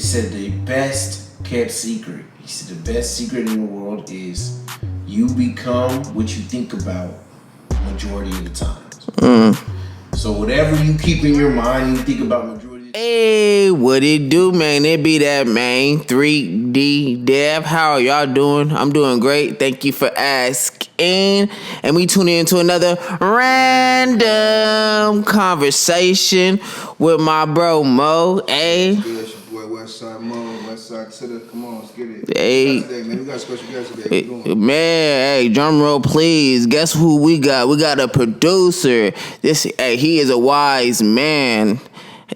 said the best kept secret. He said the best secret in the world is you become what you think about majority of the times. So whatever you keep in your mind, you think about majority of the time. Hey, what it do, man? It be that, man. 3D Dev. How are y'all doing? I'm doing great. Thank you for asking. And we tune in to another random conversation with my bro Mo. Hey. It's your boy Westside Mo, Westside Titter. Come on, let's get it. Hey. Today, man. We got a special guest today. What you doing? Man, hey, drum roll, please. Guess who we got? We got a producer. He is a wise man.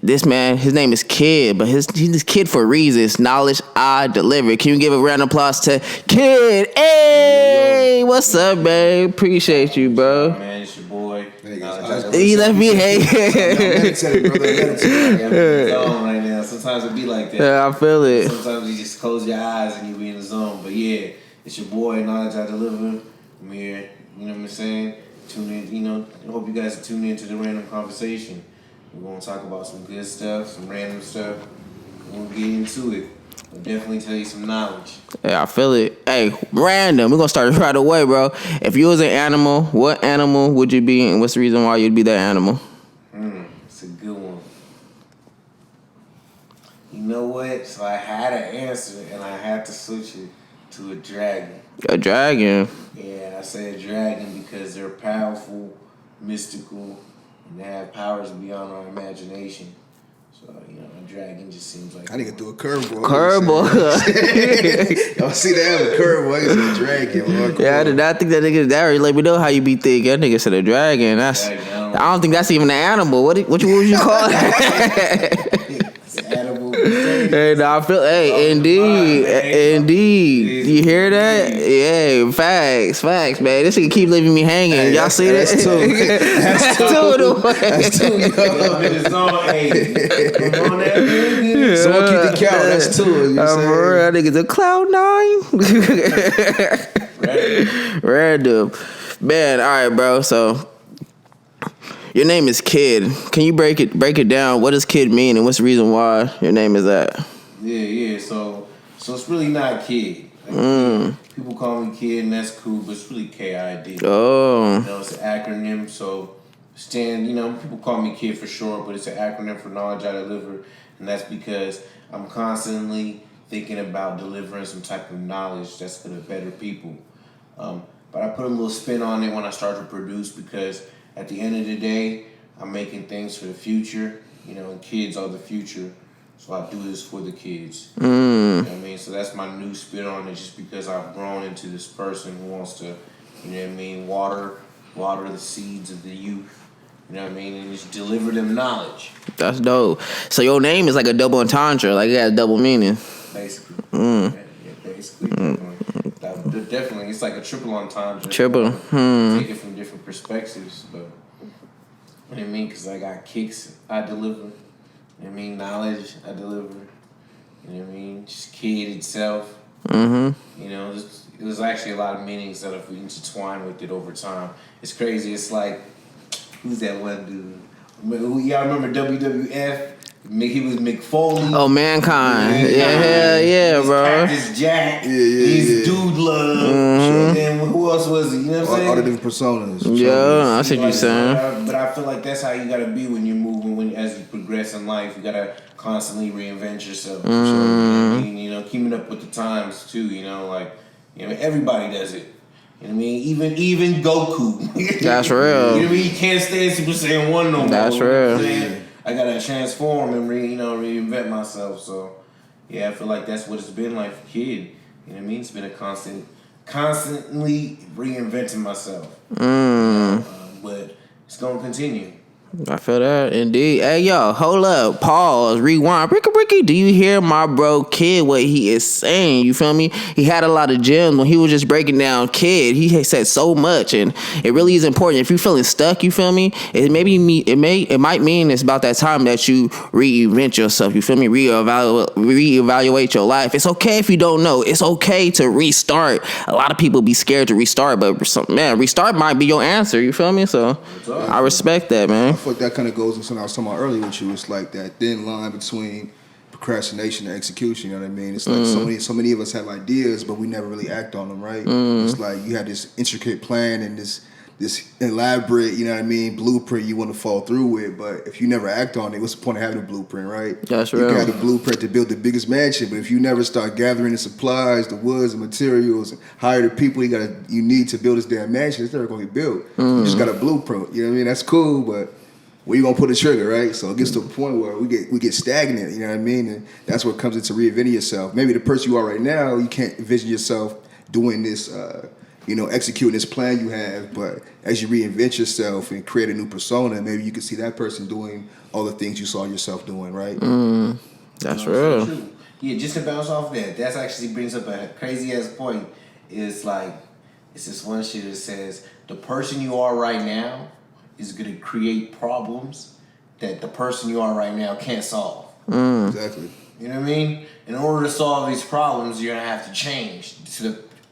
This man, his name is K.I.D, but he's this K.I.D for reasons. Knowledge I deliver. Can you give a round of applause to K.I.D? Hey, what's up, babe? Appreciate you, bro. Man, it's your boy. He left me hanging. Right now. Sometimes it be like that. Yeah, I feel it. Sometimes you just close your eyes and you be in the zone. But yeah, it's your boy, Knowledge I Deliver. I'm here. You know what I'm saying? Tune in. I hope you guys are tuning in to the random conversation. We're going to talk about some good stuff, some random stuff. We're going to get into it. I'll definitely tell you some knowledge. Yeah, I feel it. Hey, random. We're going to start right away, bro. If you was an animal, what animal would you be, and what's the reason why you'd be that animal? It's a good one. You know what? So I had an answer, and I had to switch it to a dragon. A dragon? Yeah, I said dragon because they're powerful, mystical, and they have powers beyond our imagination. So, a dragon just seems like... I nigga threw a curveball. Y'all see that? A curveball. He's a dragon. Yeah, I did not think that nigga... That let me know how you be thinking. That nigga said a dragon. I don't think that's even an animal. What would you call it? It's an animal. Hey, no, I feel... Hey, indeed. You hear that? Yeah, facts, man. This nigga keep leaving me hanging. Hey, y'all see that? That's two. That's two. Come on, that. Someone keep the count. That's two. You know what I'm saying? That nigga's a cloud nine. Random. Man, all right, bro. So... your name is K.I.D. Can you break it down? What does K.I.D mean, and what's the reason why your name is that? Yeah. So it's really not K.I.D. People call me K.I.D, and that's cool, but it's really K.I.D. Oh. It's an acronym. So people call me K.I.D for short, but it's an acronym for Knowledge I Deliver, and that's because I'm constantly thinking about delivering some type of knowledge that's gonna better people. But I put a little spin on it when I start to produce because at the end of the day, I'm making things for the future, and kids are the future. So I do this for the kids. You know what I mean? So that's my new spin on it just because I've grown into this person who wants to, water the seeds of the youth. You know what I mean? And just deliver them knowledge. That's dope. So your name is like a double entendre, like it has double meaning. Basically. Yeah, basically. Definitely. It's like a triple entendre. Triple. Take it from different perspectives, but what I mean, because I got kicks I deliver. You know what I mean? Knowledge I deliver. You know what I mean? Just K.I.D itself. There's actually a lot of meanings that have intertwined with it over time. It's crazy. It's like, who's that one dude? Y'all remember WWF? He was McFoley. Oh, Mankind. Yeah, bro. Cactus Jack. He's Dude Love. And then who else was he? You know what I'm saying? All the different personas. Yeah, I see what you're saying. But I feel like that's how you gotta be when you're moving. As you progress in life, you gotta constantly reinvent yourself. Keeping up with the times too. Everybody does it. You know what I mean? Even Goku. That's real. You know what I mean? You can't stay in Super Saiyan 1 no more. That's real. I gotta transform and reinvent myself. So yeah, I feel like that's what it's been like for K.I.D. You know what I mean? It's been a constantly reinventing myself. But it's gonna continue. I feel that, indeed. Hey, yo, hold up. Pause. Rewind. Ricky, do you hear my bro K.I.D, what he is saying? You feel me? He had a lot of gems when he was just breaking down K.I.D. He said so much, and it really is important. If you're feeling stuck, you feel me? It might mean it's about that time that you reinvent yourself. You feel me? Reevaluate your life. It's okay if you don't know. It's okay to restart. A lot of people be scared to restart, but restart might be your answer. You feel me? So I respect that, man. I feel like that kind of goes into something I was talking about earlier with you. It's like that thin line between procrastination and execution. You know what I mean? It's like so many of us have ideas, but we never really act on them, right? It's like you have this intricate plan and this elaborate, you know what I mean, blueprint you want to fall through with, but if you never act on it, what's the point of having a blueprint, right? That's you real. got a blueprint to build the biggest mansion, but if you never start gathering the supplies, the woods, the materials, and hire the people you need to build this damn mansion, it's never gonna get built. You just got a blueprint, you know what I mean? That's cool, but where you gonna pull the trigger, right? So it gets to a point where we get stagnant, you know what I mean? And that's what comes into reinventing yourself. Maybe the person you are right now, you can't envision yourself doing this, executing this plan you have, but as you reinvent yourself and create a new persona, maybe you can see that person doing all the things you saw yourself doing, right? That's real. True. Yeah, just to bounce off that actually brings up a crazy ass point. It's like, it's this one shit that says, the person you are right now is going to create problems that the person you are right now can't solve. Exactly. You know what I mean? In order to solve these problems, you're going to have to change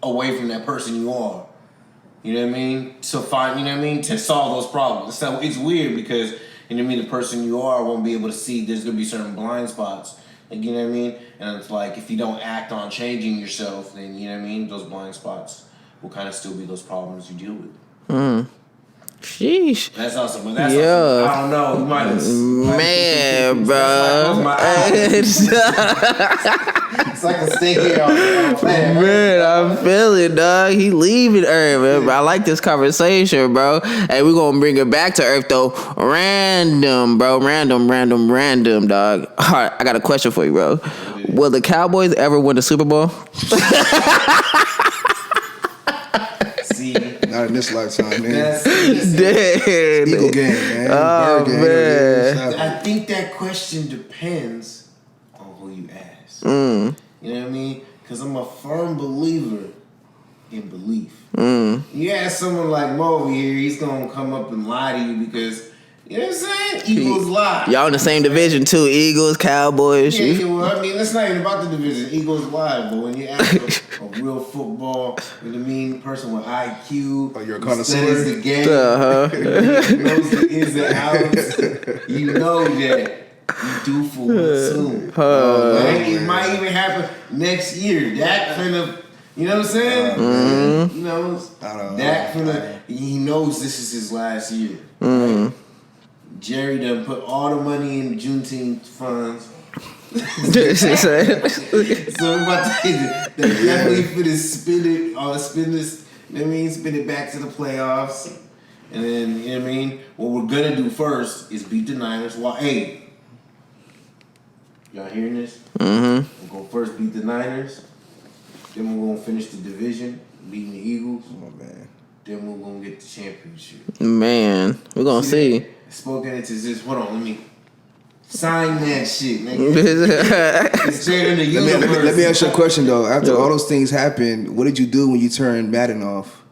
away from that person you are. You know what I mean? To solve those problems. So it's weird because, you know what I mean, the person you are won't be able to see, there's going to be certain blind spots. Like, you know what I mean? And it's like, if you don't act on changing yourself, then, you know what I mean, those blind spots will kind of still be those problems you deal with. Sheesh. That's awesome, but that's Yeah. awesome. I don't know. You might Man, bro. It's like a stay here on plan. Man, I feel it, dog. He leaving Earth, man. But I like this conversation, bro. Hey, we're gonna bring it back to Earth, though. Random, bro. Random, dog. All right, I got a question for you, bro. Will the Cowboys ever win the Super Bowl? See, Not in this lifetime, man. Dead. Eagle game, man. Oh, Bird game, man. I think that question depends on who you ask. You know what I mean? Because I'm a firm believer in belief. You ask someone like Mo over here, he's going to come up and lie to you because, you know what I'm saying? Eagles lie. Y'all in the same division, too. Eagles, Cowboys. Yeah, well, I mean, it's not even about the division. Eagles lie, but when you ask a real football, you know what I mean, person with IQ, Oh, you're a who connoisseur? studies the game, knows the ins and outs, you know that you do for soon. It might even happen next year. That kind of, you know what I'm saying? He knows. That kind of, he knows this is his last year. Right? Jerry done put all the money in the Juneteenth funds. So we're about to definitely finna spin it back to the playoffs. And then, you know what I mean? What we're gonna do first is beat the Niners. Well, hey, y'all hearing this? We'll go first beat the Niners. Then we're gonna finish the division, beating the Eagles. Oh, man. Then we're gonna get the championship. Man, we're gonna see. Spoken into this. Hold on, let me sign that shit, nigga. It's straight in the universe. Let me ask you a question, though. After all those things happened, what did you do when you turned Madden off?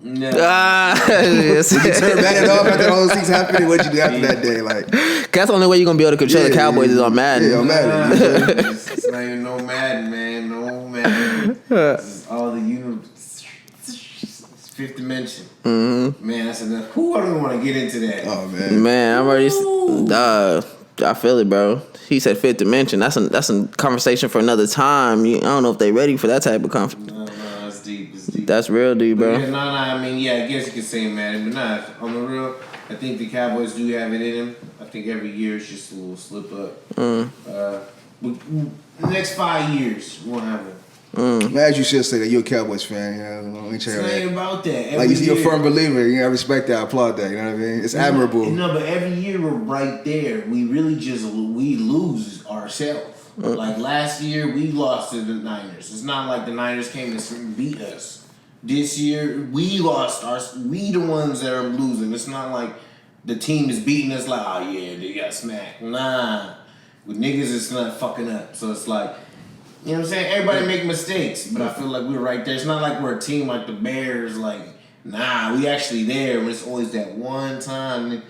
No. Yes. Did you turn Madden off after all those things happened? What did you do after that day? Like, That's the only way you're gonna be able to control the Cowboys is on Madden. Yeah, on Madden. It's not even no Madden, man. No Madden. This is all the universe. Fifth dimension. Man, that's enough. Who I don't want to get into that. Oh, man. Man, I'm already. I feel it, bro. He said fifth dimension. That's a conversation for another time. I don't know if they ready for that type of conversation. No, that's deep. It's deep. That's real deep, bro. Yeah, I mean, yeah, I guess you could say Madden, but nah, on the real, I think the Cowboys do have it in them. I think every year it's just a little slip up. The next 5 years, we won't have it. As you should say that you're a Cowboys fan. You know, It's not even about that. Like, you're a year- firm believer. I respect that. I applaud that. You know what I mean? It's admirable. No, but every year we're right there. We really we lose ourselves. Like last year, we lost to the Niners. It's not like the Niners came and beat us. This year, we lost we the ones that are losing. It's not like the team is beating us like, oh yeah, they got smacked. Nah. With niggas, it's not fucking up. So it's like, you know what I'm saying? Everybody make mistakes, but I feel like we're right there. It's not like we're a team like the Bears, like, nah, we actually there, but it's always that one time that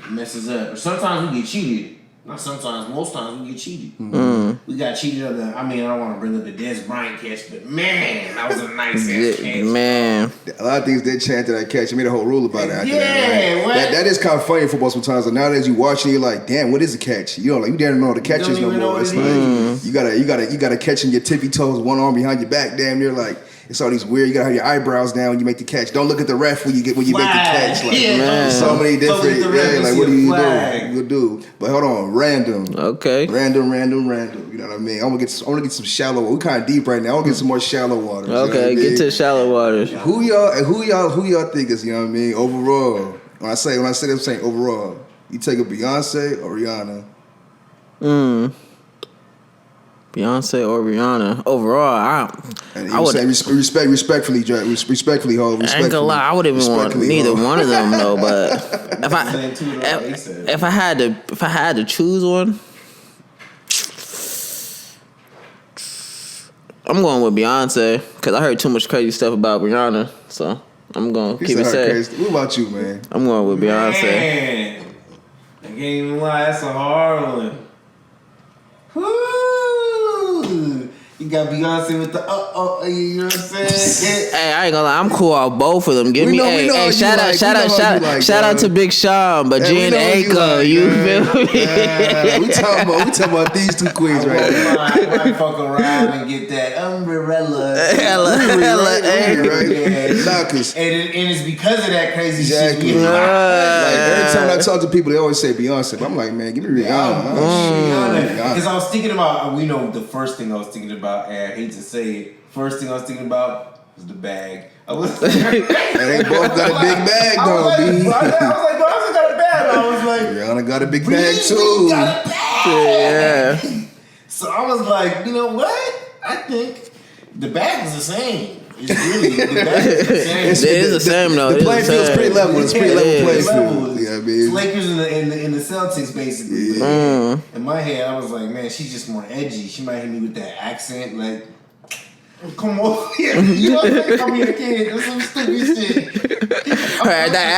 messes up. Or sometimes we get cheated. Not sometimes, most times we get cheated. We we got cheated on the. I mean, I don't want to bring up the Des Bryant catch, but man, that was a nice ass catch. Man. A lot of things did change to that catch. He made a whole rule about it. After Yeah, that, what? That is kind of funny in football sometimes. And nowadays you watch and you're like, damn, what is a catch? You don't know the catches no even know more. what It's it like is. you gotta catch in your tippy toes, one arm behind your back. Damn, you're like. It's all these weird. You gotta have your eyebrows down when you make the catch. Don't look at the ref when you make the catch. Like, Yeah, so many different. Like what do you flag. do? You do. But hold on, random. Okay. Random. You know what I mean? I want to get some shallow. We're kind of deep right now. I want to get some more shallow waters. You know what I Okay, mean? get to the shallow waters. Who y'all think is, you know what I mean? Overall, when I say that, I'm saying overall. You take a Beyonce or Rihanna? Beyonce or Rihanna. Overall, I would say respectfully, Jack. Respectfully, ho. I ain't gonna lie, I wouldn't even want neither one of them though. But if I had to choose one, I'm going with Beyonce because I heard too much crazy stuff about Rihanna, so I'm gonna keep it safe. What about you, man? I'm going with Beyonce. Man, I can't even lie, that's a hard one. Woo! You got Beyonce with the you know what I'm saying? Hey, I ain't gonna lie, I'm cool off both of them. Give me shout out to Big Sean, but Jen Aiko, you feel me? We talking about these two queens right now. I might fuck around and get that umbrella. Right? Nah, And it's because of that crazy shit. Exactly. Like every time I talk to people, they always say Beyonce, but I'm like, man, give me Rihanna. Because I was thinking about, the first thing I was thinking about, and I hate to say it, first thing I was thinking about was the bag. I was and they both got a big bag though, B. I was like, Beyonce got a bag. I was like, Rihanna got a big bag too. Got a bag. Yeah. So I was like, you know what? I think the bag is the same. It's really the bag is the same. It is the same though. The playing field's pretty level. It's pretty level playing field. Yeah, I mean, it's Lakers in the Celtics basically. Yeah. In my head, I was like, man, she's just more edgy. She might hit me with that accent, like, come on, you know what I'm saying? Come here, kid. That's some stupid shit. I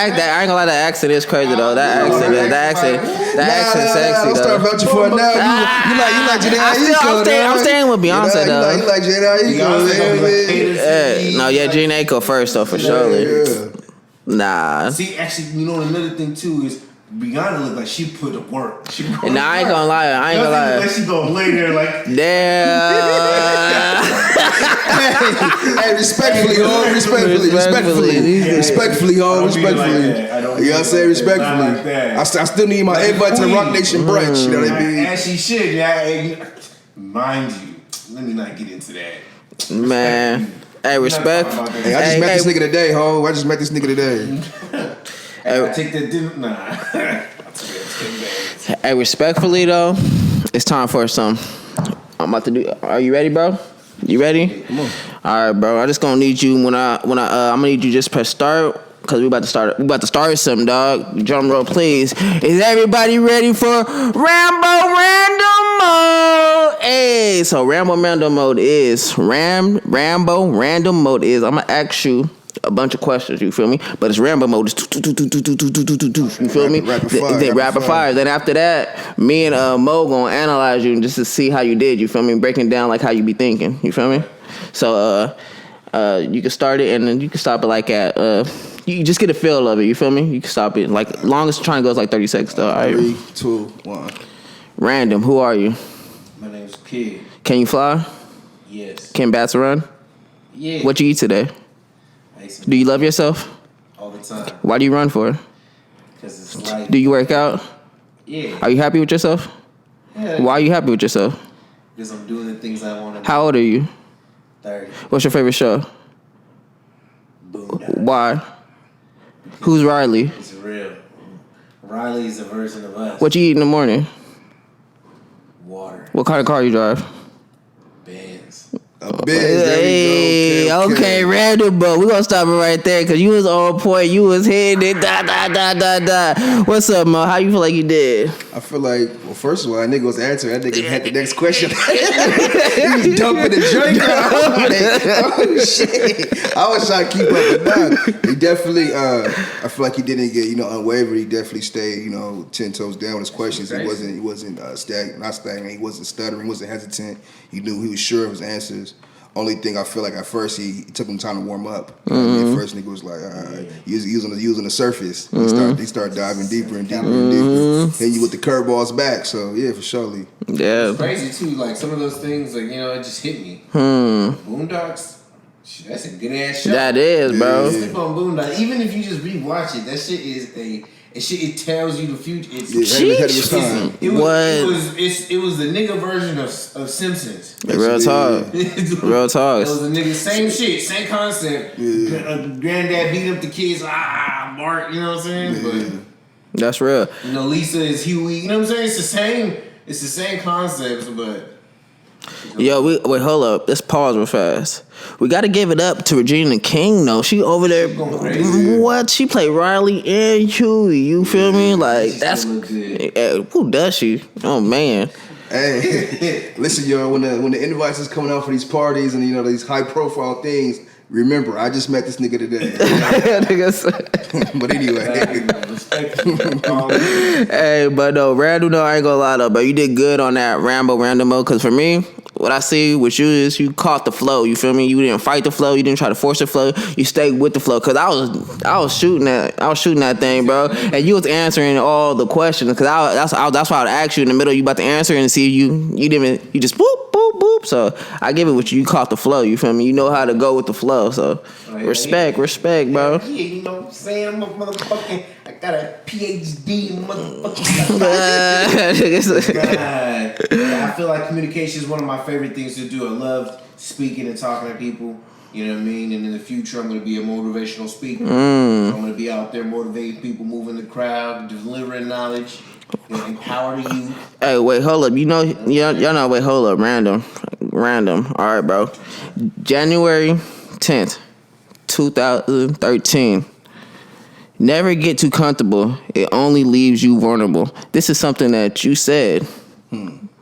ain't gonna lie, that accent is crazy though. That accent sexy don't though. start vouching for it now. You like Jhené I'm staying with Beyonce though. You like Jhené Aiko. No, Jen Aiko first though for sure. Yeah. Nah. See, actually, another thing too is Rihanna look like she put to work. Nah, I ain't gonna lie. Like she gonna lay there like. Damn. Hey, respectfully. You know what I'm saying? Respectfully. I still need my invite to the Rock Nation brunch. You know what I mean? As she should, yeah. Mind you, let me not get into that. Man. Hey, respect. Hey, I just met this nigga today, ho. I just met this nigga today. Hey, take that dinner. Nah. Hey, respectfully though, it's time for some. I'm about to do. Are you ready, bro? You ready? Come on. All right, bro. I just gonna need you I'm gonna need you just press start because we about to start something, dog. Drum roll, please. Is everybody ready for Rambo Random Mode? Hey, so Rambo Random Mode is Rambo Random Mode is. I'm gonna ask you a bunch of questions, you feel me? But it's Rambo mode. It's you feel me? Rapid fire. Then after that, me and Mo gonna analyze you just to see how you did. You feel me? Breaking down like how you be thinking. You feel me? So you can start it and then you can stop it like at you just get a feel of it. You feel me? You can stop it like longest trying goes like 30 seconds though. All right. 3, 2, 1. Random. Who are you? My name's K.I.D. Can you fly? Yes. Can bats run? Yeah. What you eat today? Do you love yourself? All the time. Why do you run for? Because it's like. Do you work out? Yeah. Are you happy with yourself? Yeah. Why are you happy with yourself? Because I'm doing the things I want to do. How old are you? 30. What's your favorite show? Boom. Why? Who's Riley? It's real. Riley's a version of us. What you eat in the morning? Water. What kind of car you drive? Bands. Hey, There we go. okay, random, but we gonna stop it right there because you was on point. You was hitting it. What's up, Mo? How you feel like you did? I feel like, well, first of all, that nigga was answering. That nigga had the next question. He was dumping the drink out. Oh shit! I was trying to keep up with that. He definitely, I feel like he didn't get unwavered. He definitely stayed 10 toes down with his questions. He wasn't not stagnant. He wasn't stuttering. He wasn't hesitant. He was sure of his answers. Only thing I feel like at first he took him time to warm up. At first nigga was like, he was on the surface. He started diving deeper and deeper and deeper. Hitting you with the curveballs back. So yeah, for surely. Yeah. It's crazy too. Like some of those things, like it just hit me. Boondocks. Shit, that's a good ass show. That is, bro. Sleep on Boondocks. Even if you just rewatch it, that shit is it tells you the future. It's ahead of his time. It was the nigga version of Simpsons. Real talk. Real talk. It was the nigga, same shit, same concept. Yeah. Granddad beat up the kids. Mark. You know what I'm saying? Yeah. But that's real. Lisa is Huey. You know what I'm saying? It's the same concepts, but. Yo, wait, hold up. Let's pause real fast. We got to give it up to Regina King, though. She over there. What? She played Riley and Huey. You feel me? Like, that's. Who does she? Oh, man. Hey, listen, yo, when the invites is coming out for these parties and, these high profile things, remember, I just met this nigga today. But anyway. Hey, but no, Randall, no, I ain't gonna lie though, but you did good on that random mode. Cause for me, what I see with you is you caught the flow. You feel me? You didn't fight the flow. You didn't try to force the flow. You stayed with the flow. Cause I was shooting that thing, bro. And you was answering all the questions. Cause that's why I'd ask you in the middle. You about to answer and see you just boop boop boop. So I give it with you. You caught the flow. You feel me? You know how to go with the flow. So respect, bro. Yeah, you know what I'm saying? I'm a motherfucking. I got a PhD in motherfucking. God. Yeah, I feel like communication is one of my favorite things to do. I love speaking and talking to people. You know what I mean? And in the future, I'm going to be a motivational speaker. I'm going to be out there motivating people, moving the crowd, delivering knowledge, empowering you. Hey, wait, hold up. Y'all know, wait, hold up. Random. All right, bro. January 10th, 2013. Never get too comfortable. It only leaves you vulnerable. This is something that you said.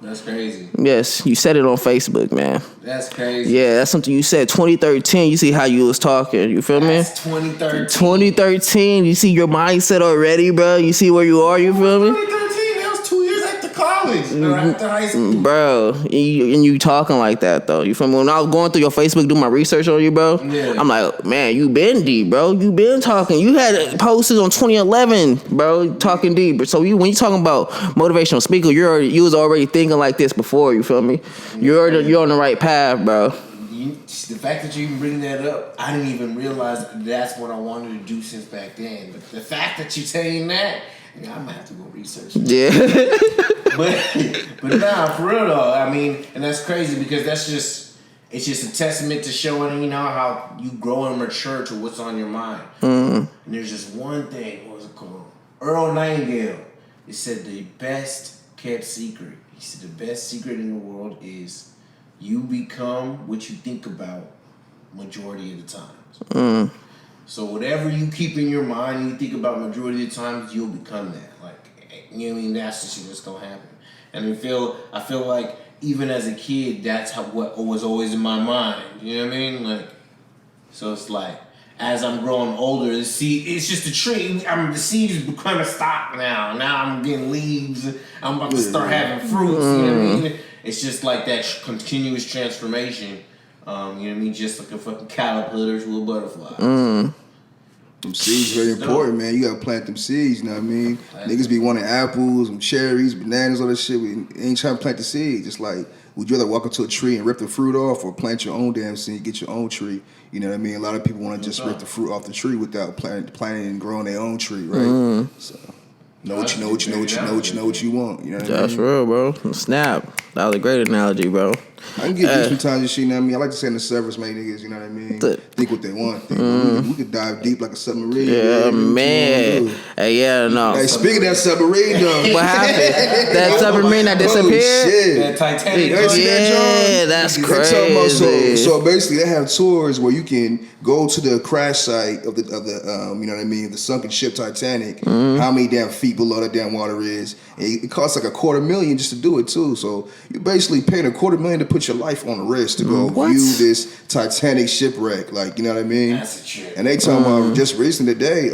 That's crazy. Yes, you said it on Facebook, man. That's crazy. Yeah, that's something you said. 2013, you see how you was talking. You feel me? That's 2013. 2013, you see your mindset already, bro. You see where you are, you feel me? 2013, that was 2 years after college. Or after high school. Bro, and you talking like that, though. You feel me? When I was going through your Facebook, doing my research on you, bro, I'm like, man, you been deep, bro. You been talking. You had posters on 2011, bro, talking deep. So when you talking about motivational speaker, you was already thinking like this before, you feel me? You're on the right path, bro. The fact that you even bring that up, I didn't even realize that's what I wanted to do since back then. But the fact that you're saying that, I might have to go research. Yeah. but nah, for real though. I mean, and that's crazy because it's just a testament to showing, how you grow and mature to what's on your mind. And there's just one thing, what was it called? Earl Nightingale. He said the best kept secret. He said the best secret in the world is you become what you think about majority of the times. So whatever you keep in your mind, you think about majority of the times, you'll become that. Like, you know what I mean? That's just what's gonna happen. And I feel like even as a kid, that's what was always in my mind. You know what I mean? Like, so it's like as I'm growing older, it's just a tree. The seeds kind of stop now. Now I'm getting leaves. I'm about to start having fruits. You know what I mean? It's just like that continuous transformation. You know what I mean? Just like a fucking caterpillar to a butterfly. Them seeds very important, man. You gotta plant them seeds, you know what I mean? Niggas be wanting apples, some cherries, bananas, all that shit. We ain't trying to plant the seeds. It's like, would you rather walk up to a tree and rip the fruit off or plant your own damn seed, get your own tree? You know what I mean? A lot of people want to just rip the fruit off the tree without planting and growing their own tree, right? So Know what you want. You know what I That's mean? real, bro. Snap. That was a great analogy, bro. I can get deep sometimes and shit, you know what I mean? I like to say in the service, man, niggas, you know what I mean? Think what they want. We could dive deep like a submarine. Yeah, man. Hey, yeah, no. Hey, speaking of that submarine, though. What happened? That submarine that disappeared? Oh, shit. That Titanic. Yeah, that's They talking about, crazy. so basically they have tours where you can go to the crash site of the you know what I mean, the sunken ship Titanic. How many damn feet below that damn water is? And it costs like $250,000 just to do it too. So you basically paying $250,000 to put your life on the risk to go view this Titanic shipwreck. Like, you know what I mean? That's a trip. And they talking about just recently today,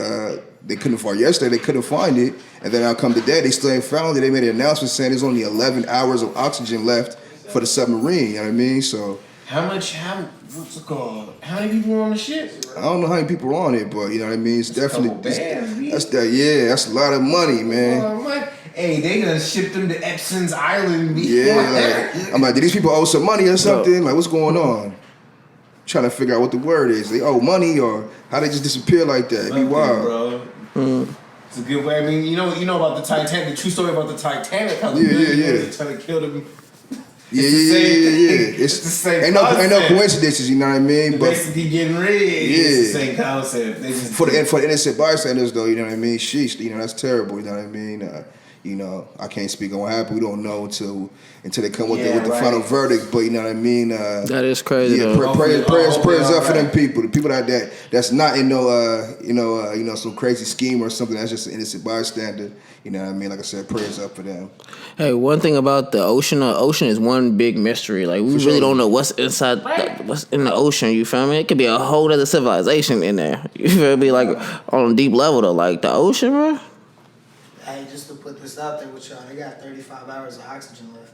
they couldn't find yesterday. They couldn't find it, and then out come today, they still ain't found it. They made an announcement saying there's only 11 hours of oxygen left for the submarine. You know what I mean? So what's it called? How many people are on the ship? I don't know how many people are on it, but you know what I mean. It's definitely Bands, that's a lot of money, man. Hey, they gonna ship them to Epson's Island. Yeah, like, I'm like, did these people owe some money or something? Like, what's going on? Trying to figure out what the word is. They owe money or how they just disappear like that. Be wild, bro. It's a good way. I mean, you know about the Titanic, the true story about the Titanic. How yeah. Trying to kill them. Yeah. It's the same. Ain't no coincidences, you know what I mean? They're but basically getting rid. It's the same concept. They just for the innocent bystanders, though, you know what I mean? Sheesh, you know, that's terrible. You know what I mean? You know, I can't speak on what happened. We don't know until they come with the final verdict. But you know what I mean? That is crazy. Yeah, though. prayers up for them people. The people that's not in no some crazy scheme or something. That's just an innocent bystander. You know what I mean? Like I said, prayers up for them. Hey, one thing about the ocean is one big mystery. Like we really don't know what's inside, what's in the ocean. You feel me? It could be a whole other civilization in there. You feel me? Like on a deep level though, like the ocean, bro. Hey, just to put this out there with y'all, they got 35 hours of oxygen left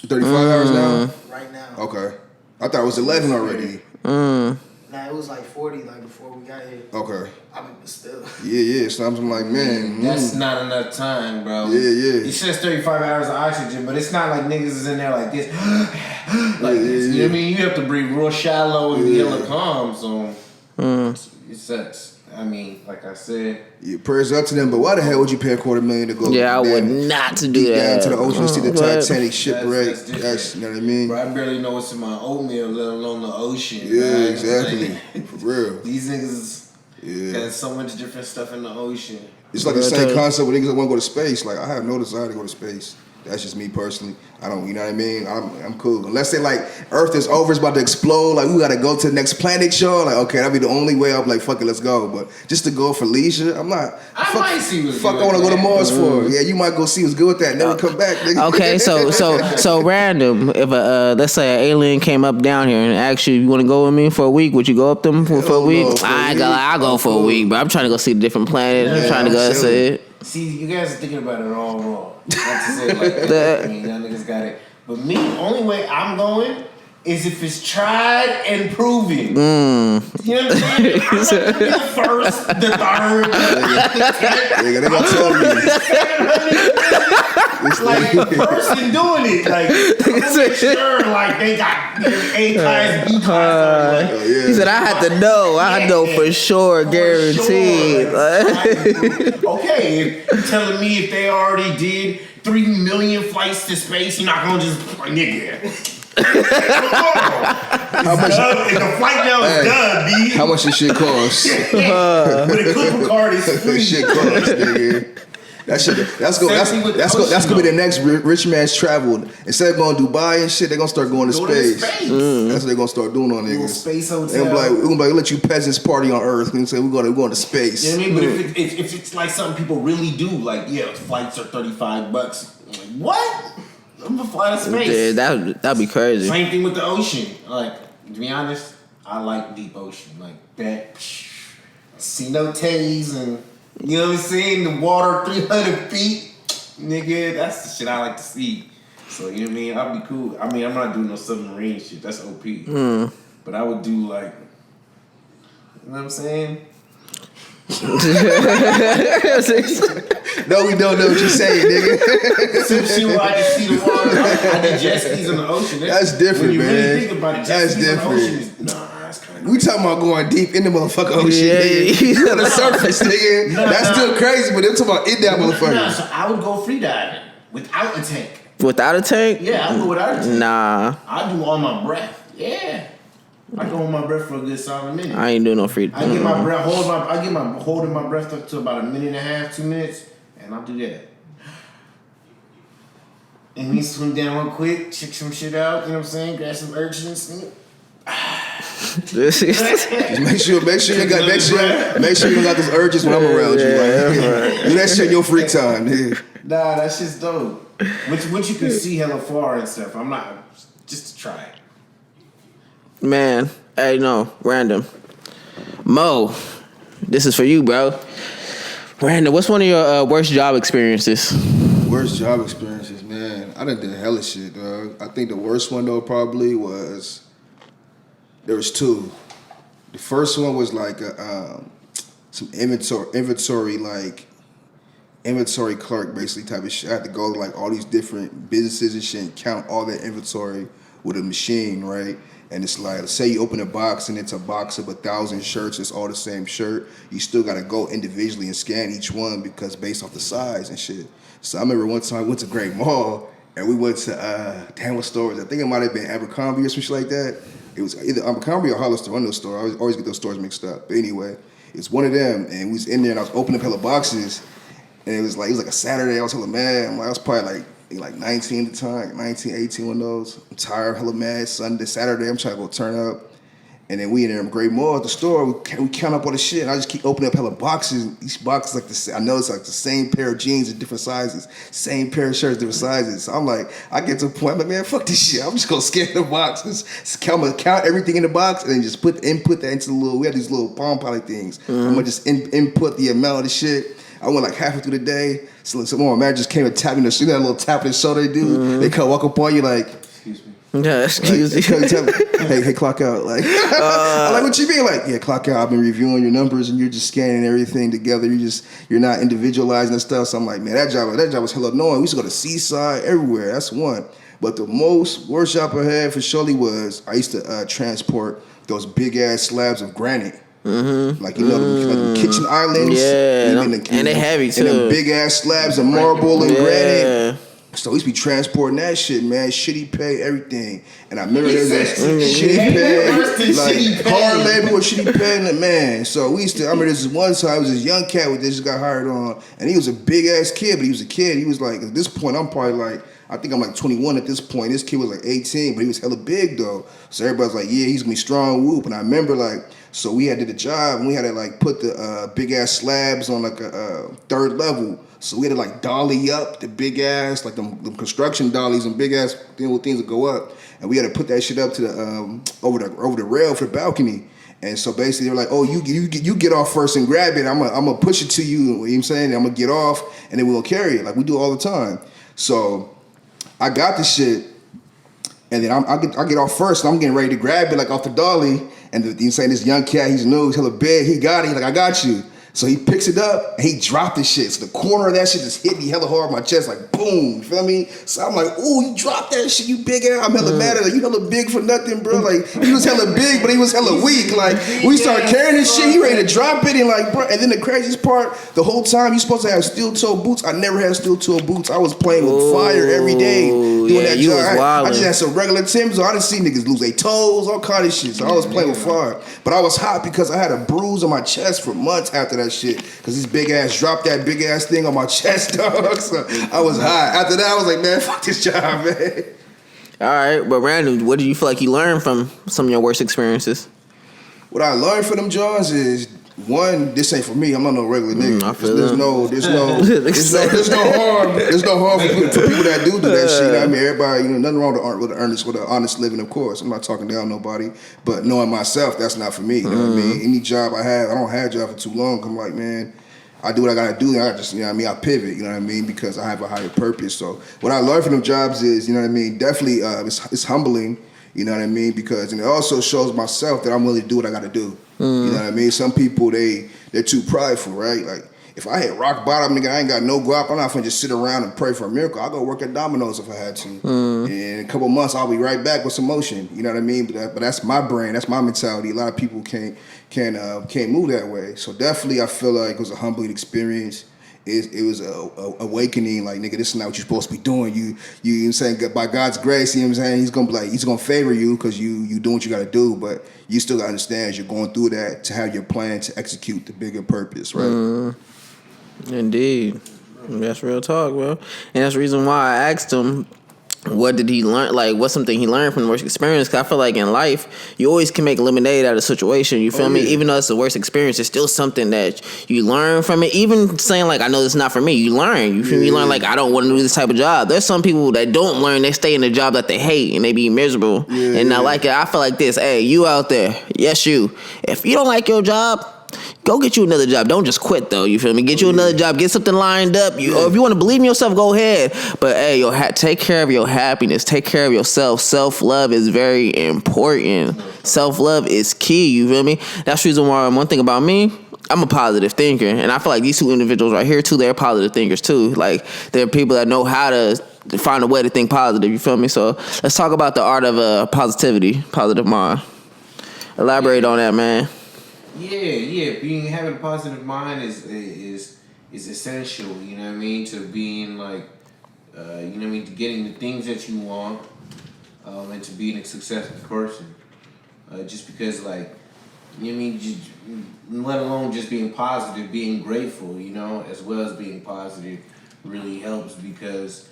35 hours now. right now. Okay, I thought it was 11 already. Nah, it was like 40 like before we got here. Okay. I mean, but still. Yeah. So I'm like, man, that's not enough time, bro. Yeah. It says 35 hours of oxygen, but it's not like niggas is in there like this, like this. You know what I mean? You have to breathe real shallow and be hella calm. So it sucks. I mean, like I said, prayers up to them. But why the hell would you pay $250,000 to go? Yeah, I would not to do deep that. down to the ocean to see the But- Titanic shipwreck. That's You know what I mean? bro, I barely know what's in my oatmeal, let alone the ocean. Yeah, man. exactly. Like, For real. these niggas got so much different stuff in the ocean. It's like the same concept with niggas that want to go to space. Like, I have no desire to go to space. That's just me personally. I don't, you know what I mean? I'm cool. Unless they like, Earth is over, it's about to explode, like, we gotta go to the next planet, y'all. Like, okay, that'd be the only way. I'm like, fuck it, let's go. But just to go for leisure, I'm not. I might see what's fuck good I wanna with go to that. Mars for. Yeah, you might go see what's good with that. Never come back, nigga. Okay, so random. If let's say an alien came up down here and asked you want to go with me for a week, would you go up them for a week? I'll go for a week, but I'm trying to go see the different planets. I'm trying to go see it. See, you guys are thinking about it all wrong. Not to say it like that. I mean, y'all niggas got it. But me, only way I'm going is if it's tried and proven. You know what I'm saying? I'm not gonna be the first, the third, the 10th. Nigga, they gonna tell me. It's like the person doing it. Like, I'm make sure, like, they got A class, B class. Like, He said, I had to know. I know for sure, guaranteed. Okay, if you're telling me if they already did 3 million flights to space, you're not gonna just like, nigga. How much? If the flight now is done, B. How much this shit cost? With a Clipper card, it's free. Shit cost, nigga. That's gonna be the next rich man's travel. Instead of going to Dubai and shit, they're gonna start going to space. That's what they're gonna start doing on niggas. Space hotel. They're gonna be like, let you peasants party on Earth. And say we're going to space. You know what I mean? But if it's like something people really do, like flights are $35. Like, what? I'm gonna fly to space. Yeah, that'd be crazy. Same thing with the ocean. Like, to be honest, I like deep ocean. Like that. See no tays and you know what I'm saying? The water 300 feet. Nigga, that's the shit I like to see. So you know what I mean? I'll be cool. I mean, I'm not doing no submarine shit. That's OP. But I would do like, you know what I'm saying? No, we don't know what you're saying, nigga. Some shit where I just see the water. I did jet skis on the ocean. That's different, when you man. really think about it, jet That's skis different. on the ocean is, nah, that's kind of We talking about going deep in the motherfucker ocean, Yeah. nigga. You on the surface, nigga. That's still crazy, but they're talking about in that Nah, motherfucker. so I would go free diving without a tank. Without a tank? Yeah, I would go without a tank. Nah, I do all my breath. Yeah. I go on my breath for a good solid minute. I ain't doing no free. I get my breath, holding my breath up to about a minute and a half, 2 minutes, and I'll do that. And we swim down real quick, check some shit out, you know what I'm saying? Grab some urchins. Just make sure you don't got those urges when I'm around you. Like, do that shit in your free time, nigga. Nah, that shit's dope. Which you can see hella far and stuff. I'm not, just to try it. Man, hey, no, random. Mo, this is for you, bro. Random, what's one of your worst job experiences? Worst job experiences, man. I done did hella shit, dog. I think the worst one though probably was, there was two. The first one was like some inventory clerk basically type of shit. I had to go to like all these different businesses and shit and count all that inventory with a machine, right? And it's like, say you open a box and it's a box of 1,000 shirts, it's all the same shirt. You still gotta go individually and scan each one because based off the size and shit. So I remember one time I went to Great Mall and we went to, what store was it? I think it might have been Abercrombie or some shit like that. It was either Abercrombie or Hollister, one of those stores. I always get those stores mixed up. But anyway, it's one of them and we was in there and I was opening up hella boxes and it was like a Saturday. I was hella mad. I was probably like 19 at the time, 19, 18, one of those. I'm tired, hella mad. Saturday, I'm trying to go turn up. And then we in there in Great Mall at the store, we count up all the shit. And I just keep opening up hella boxes. Each box is like I know it's like the same pair of jeans in different sizes, same pair of shirts, different sizes. So I'm like, I get to a point, I'm like, man, fuck this shit. I'm just gonna scan the boxes, count everything in the box, and then just input that into the little, we had these little Palm Pilot things. I'm gonna just input the amount of the shit. I went like halfway through the day. So some more man just came and tapped me. You know that little tap in the show they do? They come walk up on you like, Excuse me. Yeah, excuse me. hey, clock out. Like, I'm like, what you mean? Like, yeah, clock out. I've been reviewing your numbers and you're just scanning everything together. You're not individualizing and stuff. So I'm like, man, that job was hella annoying. We used to go to Seaside, everywhere. That's one. But the worst job I had for surely was I used to transport those big ass slabs of granite. Mm-hmm. Like, you know, like the kitchen islands. Yeah, and they heavy too. And them big ass slabs of marble and granite. So we used to be transporting that shit, man. Shitty pay, everything. And I remember there was shitty pay, like hard labor with shitty pay, and man. So I remember this one time, it was this young cat that just got hired on, and he was a big ass kid, but he was a kid. He was like, at this point, I'm probably like, I think I'm like 21 at this point. This kid was like 18, but he was hella big though. So everybody's like, yeah, he's gonna be strong, whoop. And I remember like, so we had to do the job, and we had to like put the big ass slabs on like a third level. So we had to like dolly up the big ass, like them construction dollies and big ass things that go up, and we had to put that shit up to the over the rail for the balcony. And so basically they're like, oh, you get off first and grab it. I'm gonna push it to you. You know what I'm saying? I'm gonna get off, and then we're gonna carry it like we do all the time. So I got the shit, and then I get off first, and I'm getting ready to grab it like off the dolly. And you saying this young cat, he's new, he's hella big, he got it. He's like, I got you. So he picks it up and he dropped the shit. So the corner of that shit just hit me hella hard on my chest, like boom, you feel me? So I'm like, ooh, you dropped that shit, you big ass. I'm hella mad at you, hella big for nothing, bro. Like, he was hella big, but he was hella weak. Like, we started carrying this shit, he ready to drop it, and like, bro. And then the craziest part, the whole time you supposed to have steel toe boots. I never had steel toe boots. I was playing with fire every day doing that you job. was I just had some regular Timbs. I didn't see niggas lose their toes, all kind of shit. So I was playing with fire. But I was hot because I had a bruise on my chest for months after that shit. Because this big ass dropped that big ass thing on my chest, dog. So I was hot. After that, I was like, man, fuck this job, man. All right, but Randall, what do you feel like you learned from some of your worst experiences? What I learned from them Johns is, one, this ain't for me. I'm not no regular nigga. I feel there's no harm. There's no harm for people that do that shit. You know what I mean, everybody, you know, nothing wrong with an honest living, of course. I'm not talking down nobody, but knowing myself, that's not for me. You know what I mean? Any job I have, I don't have a job for too long. I'm like, man, I do what I gotta do. And I just, you know what I mean, I pivot. You know what I mean, because I have a higher purpose. So what I learned from them jobs is, you know what I mean, definitely, it's humbling. You know what I mean? Because, and it also shows myself that I'm willing to do what I got to do. You know what I mean? Some people, they're too prideful, right? Like, if I hit rock bottom, nigga, I ain't got no guap. I'm not finna just sit around and pray for a miracle. I'll go work at Domino's if I had to. And in a couple months, I'll be right back with some motion. You know what I mean? But that's my brain. That's my mentality. A lot of people can't move that way. So definitely, I feel like it was a humbling experience. It was a awakening. Like, nigga, this is not what you're supposed to be doing. You know what I'm saying? By God's grace, you know what I'm saying? He's gonna favor you because you doing what you got to do. But you still gotta understand as you're going through that to have your plan to execute the bigger purpose, right? Indeed. That's real talk, bro. And that's the reason why I asked him, what did he learn? Like, what's something he learned from the worst experience? Because I feel like in life, you always can make lemonade out of a situation. You feel me? Even though it's the worst experience, it's still something that you learn from it. Even saying, like, I know this is not for me, you learn. You feel me? You learn, like, I don't want to do this type of job. There's some people that don't learn. They stay in a job that they hate and they be miserable and not like it. I feel like this. Hey, you out there. Yes, you. If you don't like your job, go get you another job. Don't just quit, though. You feel me? Get you another job. Get something lined up. Or if you want to believe in yourself, go ahead. But, hey, take care of your happiness. Take care of yourself. Self-love is very important. Self-love is key. You feel me? That's the reason why one thing about me, I'm a positive thinker. And I feel like these two individuals right here, too, they're positive thinkers, too. Like, they're people that know how to find a way to think positive. You feel me? So let's talk about the art of positivity, positive mind. Elaborate on that, man. Yeah. Having a positive mind is essential. You know what I mean? To being like, you know what I mean? To getting the things that you want, and to being a successful person. Just because, like, you know what I mean? Just, let alone just being positive, being grateful. You know, as well as being positive, really helps because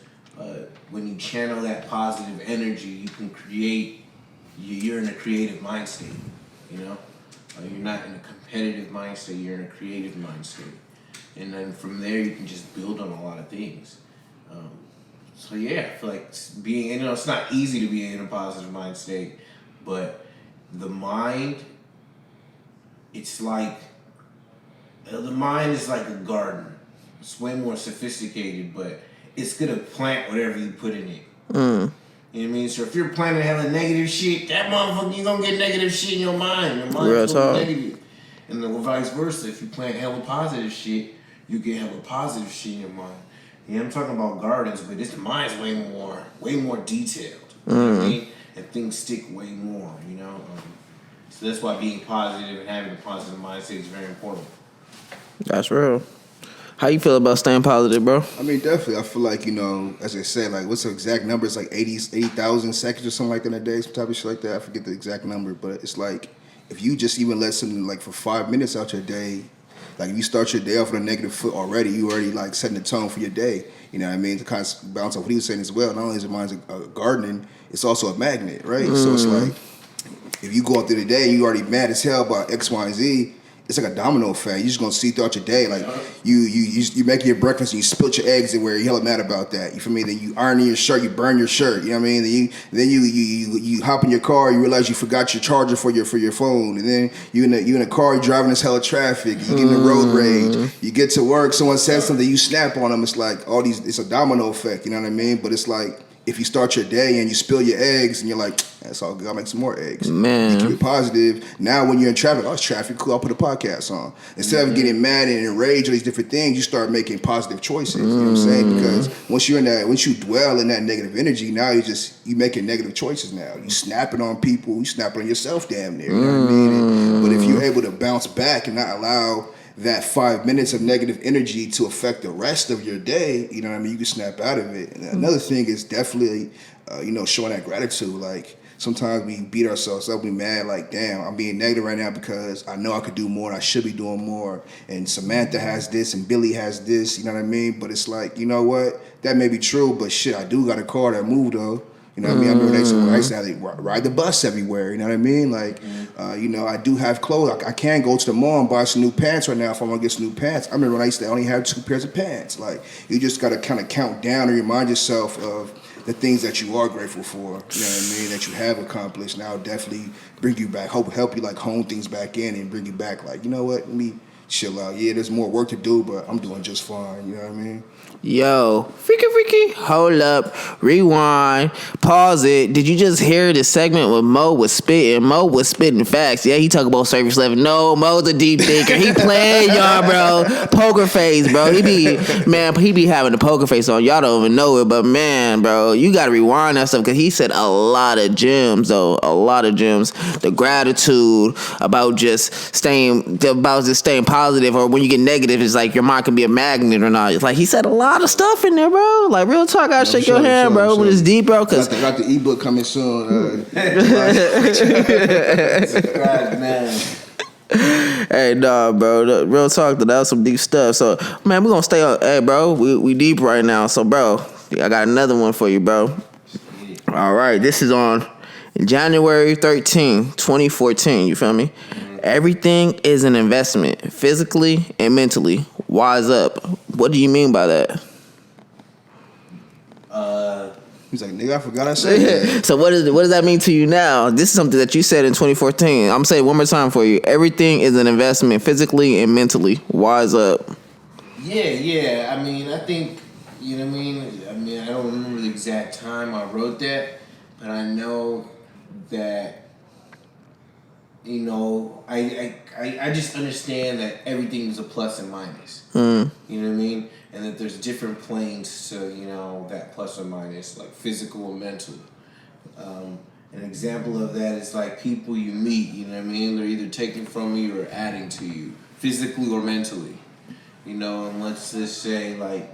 when you channel that positive energy, you can create. You're in a creative mind state. You know. You're not in a competitive mind state, you're in a creative mind state. And then from there, you can just build on a lot of things. So yeah, I feel like being, it's not easy to be in a positive mind state, but the mind, it's like, the mind is like a garden. It's way more sophisticated, but it's gonna plant whatever you put in it. You know what I mean? So if you're planting hella negative shit, that motherfucker, you gonna get negative shit in your mind. Your mind's gonna be negative. And then vice versa. If you plant hella positive shit, you get hella positive shit in your mind. Yeah, I'm talking about gardens, but the mind's way more detailed. You know what I mean? And things stick way more, you know? So that's why being positive and having a positive mindset is very important. That's real. How you feel about staying positive, bro? I mean, definitely. I feel like, as I said, like, what's the exact number? It's like 80,000 seconds or something like that in a day, some type of shit like that. I forget the exact number, but it's like, if you just even let something, like, for 5 minutes out your day, like, if you start your day off on a negative foot already, you already, like, setting the tone for your day. You know what I mean? To kind of bounce off what he was saying as well, not only is your mind gardening, it's also a magnet, right? So it's like, if you go out through the day and you already mad as hell about X, Y, and Z, it's like a domino effect. You're just gonna see throughout your day. Like you make your breakfast and you spilt your eggs everywhere. You're hella mad about that. You feel me? Then you iron your shirt, you burn your shirt. You know what I mean? Then you hop in your car, you realize you forgot your charger for your phone, and then you in a car, you driving this hella traffic. You get in road rage. You get to work, someone says something, you snap on them. It's like all these. It's a domino effect. You know what I mean? But it's like, if you start your day and you spill your eggs and you're like, that's all good, I'll make some more eggs. Man. You keep it positive. Now when you're in traffic, it's traffic, cool, I'll put a podcast on. Instead of getting mad and enraged or these different things, you start making positive choices. You know what I'm saying? Because once you dwell in that negative energy, now you making negative choices now. You snapping on people, you snapping on yourself damn near. You know what I mean? But if you're able to bounce back and not allow that 5 minutes of negative energy to affect the rest of your day, you know what I mean? You can snap out of it. And another thing is definitely, showing that gratitude. Like, sometimes we beat ourselves up, we mad, like, damn, I'm being negative right now because I know I could do more and I should be doing more. And Samantha has this and Billy has this, you know what I mean? But it's like, you know what? That may be true, but shit, I do got a car that moved though. You know what I mean? I remember I used to have to ride the bus everywhere. You know what I mean? Like, I do have clothes. I can go to the mall and buy some new pants right now if I want to get some new pants. I remember when I used to only have 2 pairs of pants. Like, you just got to kind of count down and remind yourself of the things that you are grateful for. You know what I mean? That you have accomplished. Now definitely bring you back. Help you like hone things back in and bring you back. Like, you know what? chill out. Yeah, there's more work to do, but I'm doing just fine. You know what I mean? Yo, freaky, hold up, rewind, pause it. Did you just hear the segment where Mo was spitting? Mo was spitting facts. Yeah, he talk about service level. No, Mo's a deep thinker. He playing y'all, bro. Poker face, bro. He be having the poker face on. Y'all don't even know it, but man, bro, you gotta rewind that stuff because he said a lot of gems, though. A lot of gems. The gratitude about just staying positive, or when you get negative, it's like your mind can be a magnet or not. It's like he said a lot of stuff in there, bro. Like real talk, I gotta shake your hand, bro. When it's deep, bro. Cause got the ebook coming soon. Hey, nah, bro. Real talk, that was some deep stuff. So, man, we gonna stay on. Hey, bro, we deep right now. So, bro, I got another one for you, bro. All right, this is on January 13, 2014. You feel me? Everything is an investment, physically and mentally. Wise up. What do you mean by that? He's like, nigga, I forgot I said that. So what does that mean to you now? This is something that you said in 2014. I'm saying one more time for you. Everything is an investment, physically and mentally. Wise up. Yeah. I mean, I think, you know what I mean? I mean, I don't remember the exact time I wrote that, but I know that, you know, I just understand that everything is a plus and minus. You know what I mean? And that there's different planes to, you know, that plus or minus, like physical and mental. An example of that is like people you meet, you know what I mean? They're either taking from you or adding to you, physically or mentally. You know, and let's just say like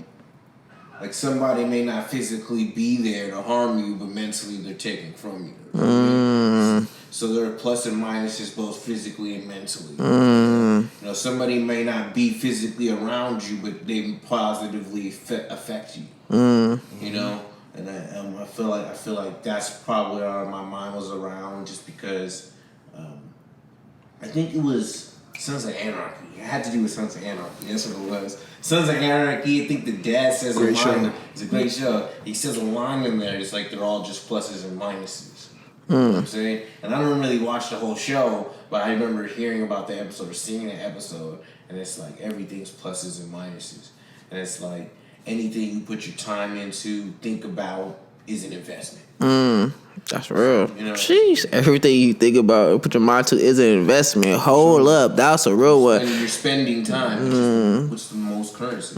somebody may not physically be there to harm you, but mentally they're taking from you. You know what I mean? So there are plus and minuses both physically and mentally. You know, somebody may not be physically around you, but they positively affect you. You know, and I feel like that's probably where my mind was around, just because I think it was Sons of Anarchy. It had to do with Sons of Anarchy. That's what it was. Sons of Anarchy. I think the dad says a line. It's a great show. He says a line in there. It's like they're all just pluses and minuses. You know what I'm saying? And I don't really watch the whole show, but I remember hearing about the episode or seeing the episode, and it's like everything's pluses and minuses. And it's like anything you put your time into, think about, is an investment. That's real. You know, Jeez, everything you think about, put your mind to, is an investment. Hold up, that's a real one. You're spending time. What's the most currency?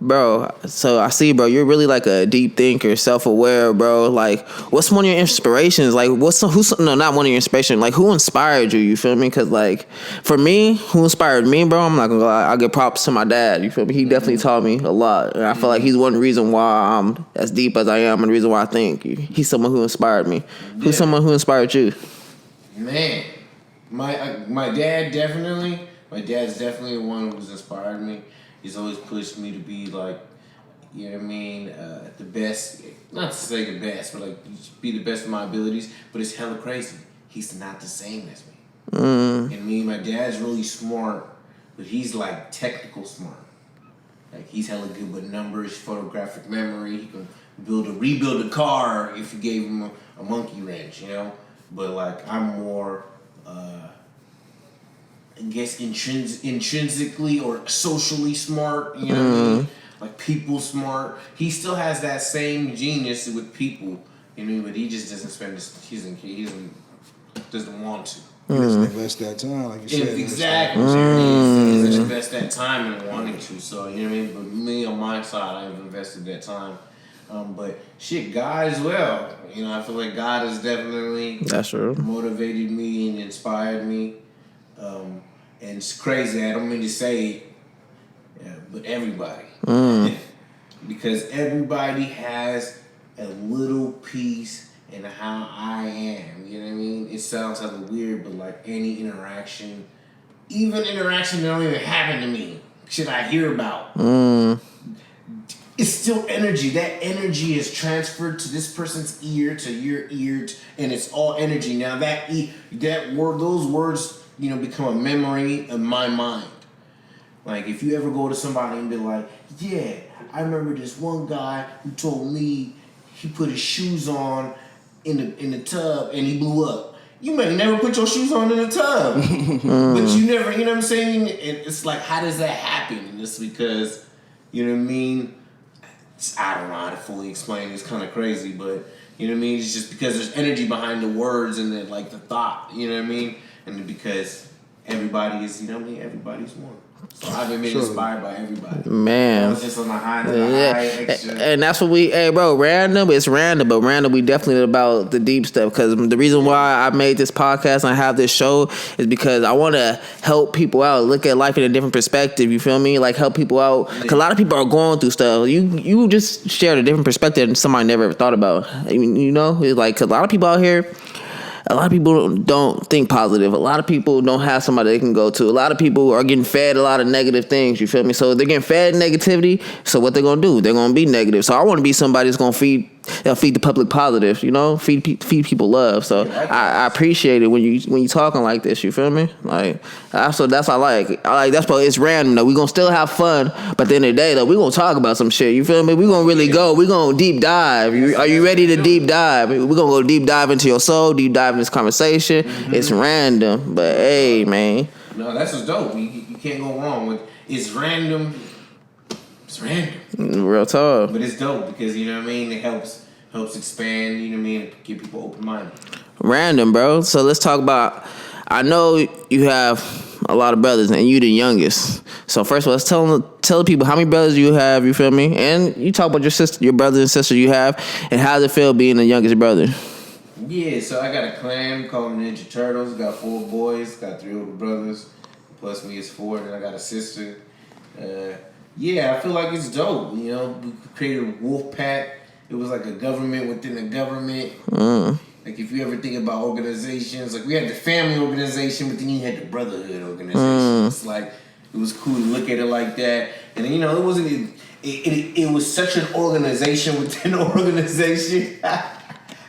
Bro, so I see, bro, you're really like a deep thinker, self-aware, bro. Like, what's one of your inspirations? Like, not one of your inspirations. Like, who inspired you? You feel me? Because, like, for me, who inspired me, bro, I'm not going to lie, I'll give props to my dad. You feel me? He definitely taught me a lot. And I feel like he's one reason why I'm as deep as I am, and the reason why I think he's someone who inspired me. Yeah. Who's someone who inspired you? Man, my dad definitely. My dad's definitely the one who's inspired me. He's always pushed me to be like, you know what I mean, the best. Not to say the best, but like be the best of my abilities. But it's hella crazy. He's not the same as me. And my dad's really smart, but he's like technical smart. Like he's hella good with numbers, photographic memory. He can rebuild a car if you gave him a monkey wrench, you know. But like I'm more. I guess intrinsically or socially smart, you know what I mean? Like people smart. He still has that same genius with people, you know, but he just doesn't spend he doesn't want to. He doesn't invest that time, like you said. Exactly. He doesn't invest that time in wanting to. So, you know what I mean? But me on my side, I've invested that time. But shit, God as well. You know, I feel like God has definitely motivated me and inspired me. And it's crazy, I don't mean to say, but everybody. Because everybody has a little piece in how I am, you know what I mean? It sounds hella weird, but like any interaction, even interaction that don't even happen to me, shit I hear about, it's still energy. That energy is transferred to this person's ear, to your ear, and it's all energy. Now those words, you know, become a memory in my mind. Like if you ever go to somebody and be like, yeah, I remember this one guy who told me he put his shoes on in the tub and he blew up. you may never put your shoes on in the tub, but you never, you know what I'm saying? It's like, how does that happen? And it's because, you know what I mean? I don't know how to fully explain. It's kind of crazy, but you know what I mean? It's just because there's energy behind the words and then like the thought, you know what I mean? And because everybody is, you know what I mean? Everybody's one. So I've been inspired by everybody. Man. I was just on the high, extra. And that's what hey, bro, random, it's random, but random, we definitely about the deep stuff. Because the reason why I made this podcast and I have this show is because I want to help people out, look at life in a different perspective, you feel me? Like, help people out. Because a lot of people are going through stuff. You just shared a different perspective that somebody never ever thought about. I mean, you know, it's like, because a lot of people out here, a lot of people don't think positive. A lot of people don't have somebody they can go to. A lot of people are getting fed a lot of negative things, you feel me? So they're getting fed negativity, so what they're going to do? They're going to be negative. So I want to be somebody that's going to feed the public positive, you know? Feed people love. So I appreciate it when you talking like this, you feel me? Like, that's what I like. It's random, though. We're going to still have fun, but at the end of the day, though, we're going to talk about some shit, you feel me? We're going to really go. We're going to deep dive. Are you ready to deep dive? We're going to go deep dive into your soul, deep dive in this conversation. Mm-hmm. It's random, but hey, man. No, that's what's dope. You can't go wrong with it's random. It's random. Real talk. But it's dope because, you know what I mean? It helps expand, you know what I mean? Get people open-minded. Random, bro. So let's talk about, I know you have a lot of brothers and you the youngest. So first of all, let's tell the people how many brothers you have, you feel me? And you talk about your brothers and sisters you have, and how does it feel being the youngest brother? Yeah, so I got a clan called Ninja Turtles. Got 4 boys, got 3 older brothers, plus me is 4, and I got a sister. Yeah, I feel like it's dope. You know, we created a wolf pack. It was like a government within a government. Like, if you ever think about organizations, like we had the family organization, but then you had the brotherhood organization. It's like, it was cool to look at it like that. And, you know, it wasn't, it was such an organization within an organization.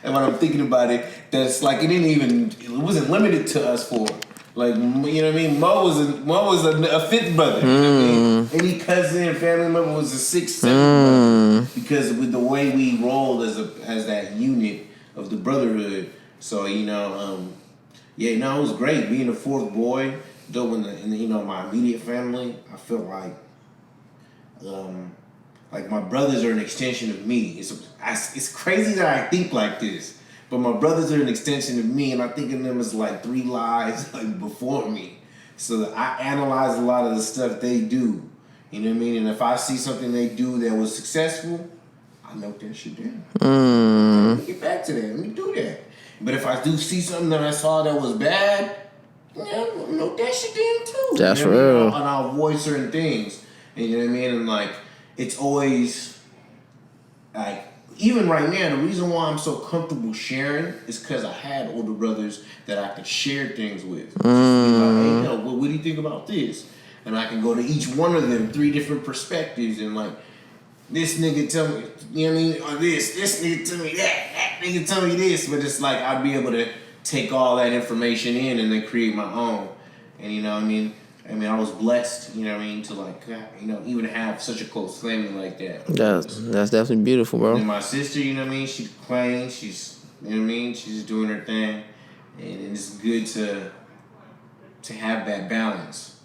And when I'm thinking about it, that's like, it wasn't limited to us 4. Like, you know what I mean? Mo was a 5th brother. You know what I mean? Any cousin and family member was a 6th, 7th brother. Because with the way we rolled as that unit of the brotherhood. So, you know, it was great being the 4th boy. Though in the you know, my immediate family, I feel like my brothers are an extension of me. It's crazy that I think like this. But my brothers are an extension of me, and I think of them as like 3 lives like before me. So I analyze a lot of the stuff they do. You know what I mean? And if I see something they do that was successful, I note that shit down. Let me get back to that. Let me do that. But if I do see something that I saw that was bad, note that shit down too. That's you know real. And I'll avoid certain things. And you know what I mean? And like, it's always like, even right now, the reason why I'm so comfortable sharing is because I had older brothers that I could share things with. Just be like, hey, yo, what do you think about this? And I can go to each one of them 3 different perspectives and like, this nigga tell me, you know what I mean, or this nigga tell me that nigga tell me this. But it's like, I'd be able to take all that information in and then create my own. And you know what I mean? I was blessed, you know what I mean, to like, you know, even have such a close family like that. That's definitely beautiful, bro. And my sister, you know what I mean, she's playing, she's, you know what I mean, she's doing her thing. And it's good to have that balance.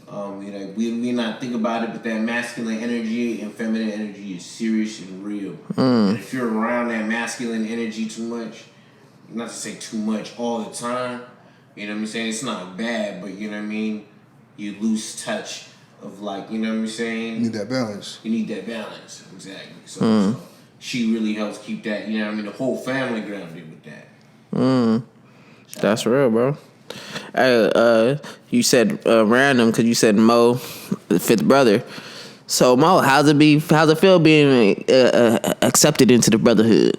You know, we not think about it, but that masculine energy and feminine energy is serious and real. And if you're around that masculine energy too much, not to say too much all the time, you know what I'm saying, it's not bad, but you know what I mean, you lose touch of like, you know what I'm saying? You need that balance. You need that balance, exactly. So she really helps keep that, you know what I mean, the whole family grounded with that. That's real, bro. Hey, you said random because you said Mo, the 5th brother. So Mo, how's it feel being accepted into the brotherhood?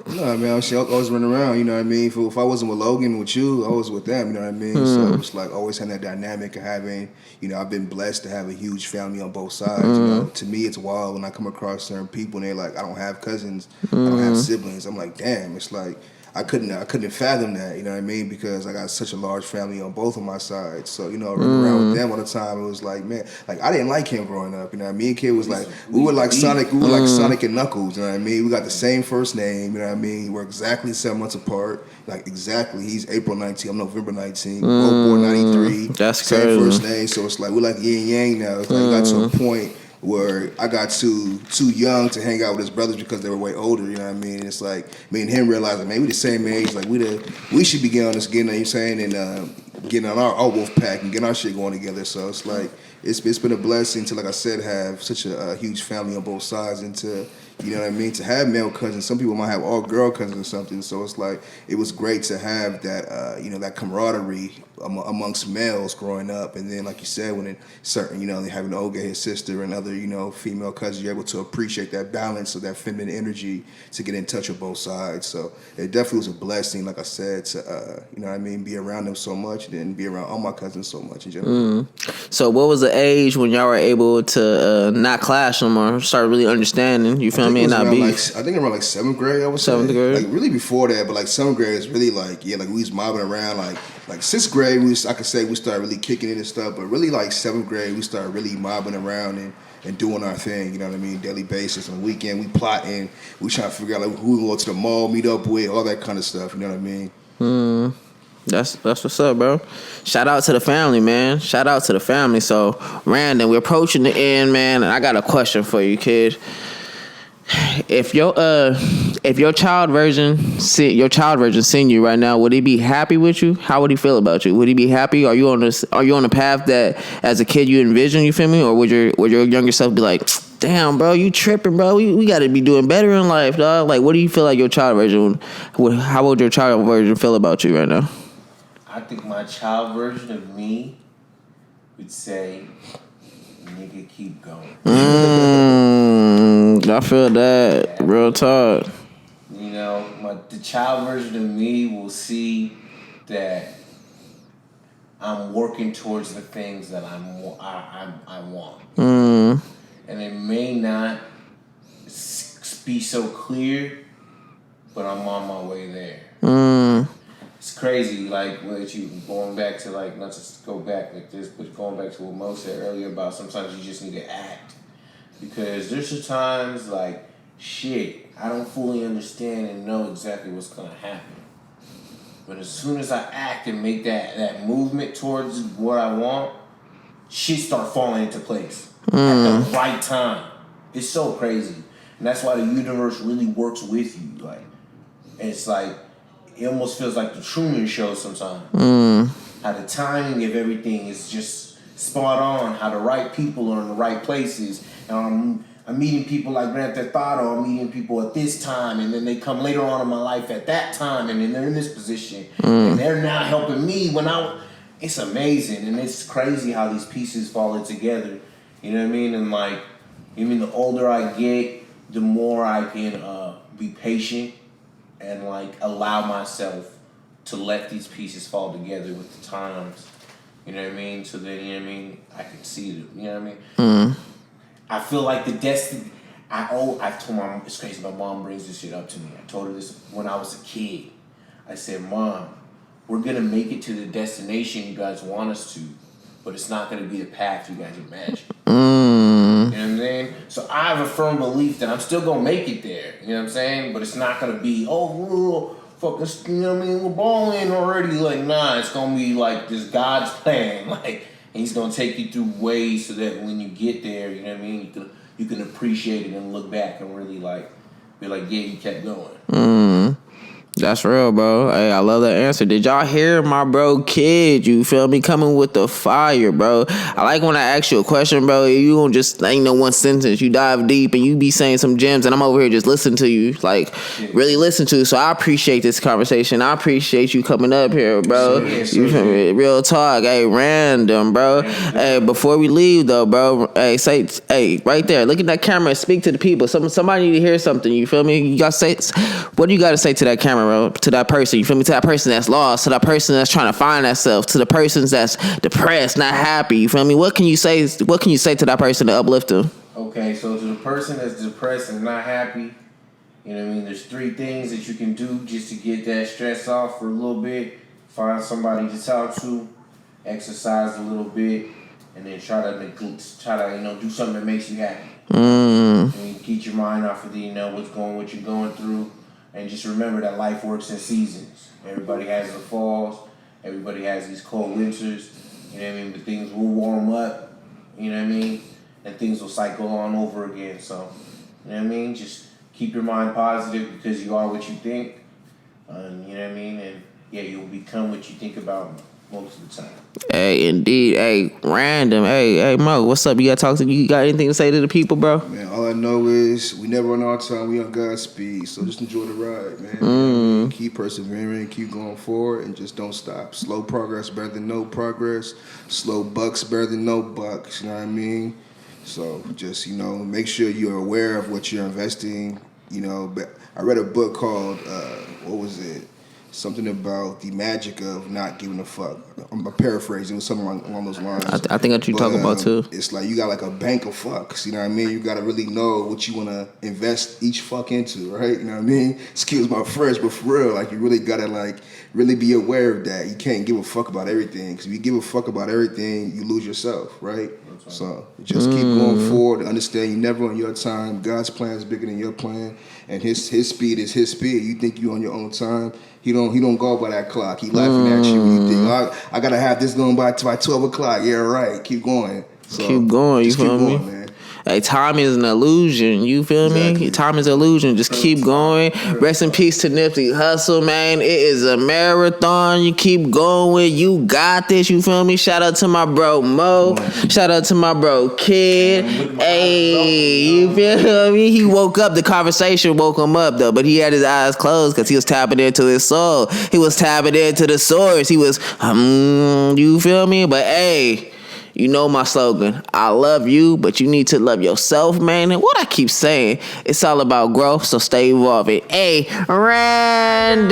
No, man, I always run around, you know what I mean? If I wasn't with Logan, with you, I was with them, you know what I mean? So it's like always having that dynamic of having, you know, I've been blessed to have a huge family on both sides, you know? To me, it's wild when I come across certain people and they're like, I don't have cousins, I don't have siblings. I'm like, damn, it's like, I couldn't fathom that, you know what I mean? Because I got such a large family on both of my sides. So, you know, running around with them all the time, it was like, man, like I didn't like him growing up, you know what I mean? Kid was like, we were like Sonic and Knuckles, you know what I mean? We got the same first name, you know what I mean? We're exactly 7 months apart. Like exactly. He's April 19, I'm November 19. Both born 93. That's same crazy. first name. So it's like we're like yin yang now. It's like it got to a point where I got too young to hang out with his brothers because they were way older, you know what I mean? And it's like me and him realizing, man, we the same age, like we should be getting on this, getting, you know what I'm saying, and getting on our wolf pack and getting our shit going together. So it's like it's been a blessing to, like I said, have such a huge family on both sides, and to, you know what I mean, to have male cousins. Some people might have all girl cousins or something. So it's like it was great to have that, you know, that camaraderie amongst males growing up. And then, like you said, when it certain, you know, they having Olga, his sister, and other, you know, female cousins, you're able to appreciate that balance of that feminine energy to get in touch with both sides. So it definitely was a blessing, like I said, to, you know what I mean, be around them so much, and then be around all my cousins so much in general. So what was the age when y'all were able to not clash no more, start really understanding, you feel me, and not beef? I think around like 7th grade, I would say. 7th grade? Like really before that, but like 7th grade is really like, yeah, like we was mobbing around. Like 6th grade, I could say we started really kicking it and stuff, but really like 7th grade, we started really mobbing around and doing our thing, you know what I mean, daily basis. On the weekend, we plotting, we trying to figure out like who we go to the mall, meet up with, all that kind of stuff, you know what I mean? That's what's up, bro. Shout out to the family, man. Shout out to the family. So, Randon, we're approaching the end, man, and I got a question for you, kid. If your child version seen you right now, would he be happy with you? How would he feel about you? Would he be happy? Are you on the path that as a kid you envision, you feel me? Or would your younger self be like, damn, bro, you tripping, bro. We got to be doing better in life, dog. Like, what do you feel like your child version how would your child version feel about you right now? I think my child version of me would say, nigga, keep going. I feel that. Real talk. You know, the child version of me will see that I'm working towards the things that I want. And it may not be so clear, but I'm on my way there. It's crazy, like what you going back to, like, not just go back like this, but going back to what Mo said earlier about sometimes you just need to act. Because there's some times like, shit, I don't fully understand and know exactly what's gonna happen. But as soon as I act and make that movement towards what I want, shit start falling into place at the right time. It's so crazy. And that's why the universe really works with you. Like, it's like, it almost feels like the Truman Show sometimes. How the timing of everything is just spot on. How the right people are in the right places. And I'm meeting people like Grand Theft Auto. I'm meeting people at this time, and then they come later on in my life at that time, and then they're in this position, and they're now helping me when it's amazing, and it's crazy how these pieces fall together. You know what I mean? And like, the older I get, the more I can be patient and like allow myself to let these pieces fall together with the times. You know what I mean? So then, you know what I mean, I can see them. You know what I mean? I feel like the destiny. I told my mom, it's crazy. My mom brings this shit up to me. I told her this when I was a kid. I said, Mom, we're gonna make it to the destination you guys want us to, but it's not gonna be the path you guys imagine. You know what I'm saying? So I have a firm belief that I'm still gonna make it there. You know what I'm saying? But it's not gonna be, fucking, you know what I mean? We're balling already. Like, nah, it's gonna be like this God's plan. Like, and He's gonna take you through ways so that when you get there, you know what I mean, you can appreciate it and look back and really like be like, yeah, you kept going. That's real, bro. Hey, I love that answer. Did y'all hear my bro Kid? You feel me? Coming with the fire, bro. I like when I ask you a question, bro. You don't just ain't no one sentence. You dive deep and you be saying some gems, and I'm over here just listening to you, like really listen to. So I appreciate this conversation. I appreciate you coming up here, bro. You feel me? Real talk. Hey, random, bro. Hey, before we leave though, bro. Hey, say, hey, right there. Look at that camera and speak to the people. Somebody need to hear something. You feel me? You gotta say. What do you gotta say to that camera? To that person, you feel me? To that person that's lost, to that person that's trying to find themselves, to the persons that's depressed, not happy. You feel me? What can you say? What can you say to that person to uplift them? Okay, so to the person that's depressed and not happy, You know what I mean? There's 3 things that you can do just to get that stress off for a little bit. Find somebody to talk to, exercise a little bit, and then try to do something that makes you happy. And keep your mind off of what you're going through, and just remember that life works in seasons. Everybody has the falls, everybody has these cold winters. You know what I mean? But things will warm up. You know what I mean? And things will cycle on over again. So, you know what I mean? Just keep your mind positive because you are what you think. You know what I mean? And yeah, you'll become what you think about most of the time. Hey, indeed. Hey, random. Hey, Mo, what's up? You got to talk to you? Got anything to say to the people, bro? Man, all I know is we never on our time. We on God's speed. So just enjoy the ride, man. You know what I mean? Keep persevering, keep going forward, and just don't stop. Slow progress better than no progress. Slow bucks better than no bucks. You know what I mean? So just, make sure you're aware of what you're investing. But I read a book called, what was it? Something about the magic of not giving a fuck. I'm paraphrasing. It was something along those lines. I think what you're talking about too. It's like you got like a bank of fucks. You know what I mean? You got to really know what you want to invest each fuck into, right? You know what I mean? Excuse my French, but for real, like you really got to really be aware of that. You can't give a fuck about everything because if you give a fuck about everything, you lose yourself, right? So just keep going forward. Understand you're never on your time. God's plan is bigger than your plan, and His speed is His speed. You think you on your own time. He don't go by that clock. He laughing at you when you think, I gotta have this going by 12 o'clock. Yeah, right. Keep going. So, keep going. You feel me? Man. Hey, time is an illusion. You feel me? Time is an illusion. Just keep going. Rest in peace to Nipsey Hussle, man. It is a marathon. You keep going. You got this. You feel me? Shout out to my bro Mo. Shout out to my bro Kid. Hey, you feel me? He woke up. The conversation woke him up though, but he had his eyes closed because he was tapping into his soul. He was tapping into the source. He was, you feel me? But hey. You know my slogan. I love you, but you need to love yourself, man. And what I keep saying, it's all about growth, so stay evolving. Hey, random.